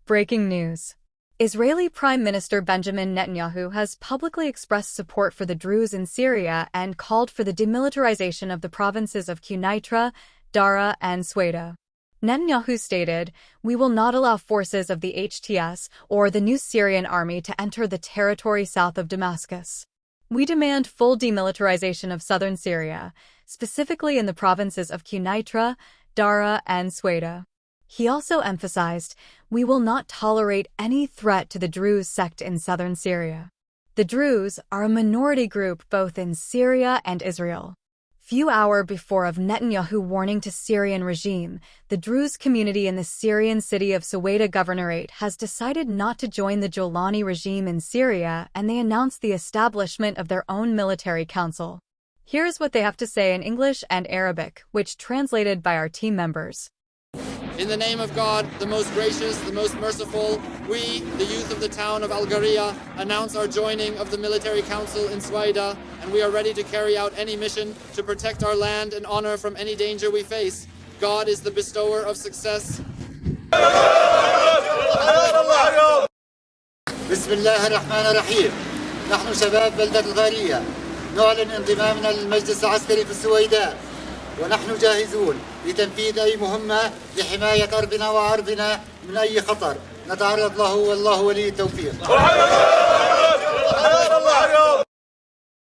Breaking news. Israeli Prime Minister Benjamin Netanyahu has publicly expressed support for the Druze in Syria and called for the demilitarization of the provinces of Quneitra, Dara, and Sueda. Netanyahu stated, "We will not allow forces of the HTS or the new Syrian army to enter the territory south of Damascus. We demand full demilitarization of southern Syria, specifically in the provinces of Quneitra, Dara, and Sueda." He also emphasized, "We will not tolerate any threat to the Druze sect in southern Syria." The Druze are a minority group both in Syria and Israel. Few hours before of Netanyahu warning to Syrian regime, the Druze community in the Syrian city of Sueda Governorate has decided not to join the Jolani regime in Syria, and they announced the establishment of their own military council. Here's what they have to say in English and Arabic, which translated by our team members. In the name of God, the most gracious, the most merciful, we, the youth of the town of Al-Gharia, announce our joining of the military council in Sueda, and we are ready to carry out any mission to protect our land and honor from any danger we face. God is the bestower of success. بسم الله الرحمن الرحيم. نحن شباب بلدة الغارية نعلن انضمامنا للمجلس العسكري في السويداء، ونحن جاهزون لتنفيذ أي مهمة لحماية أرضنا وعرضنا من أي خطر نتعرض له، والله ولي التوفيق.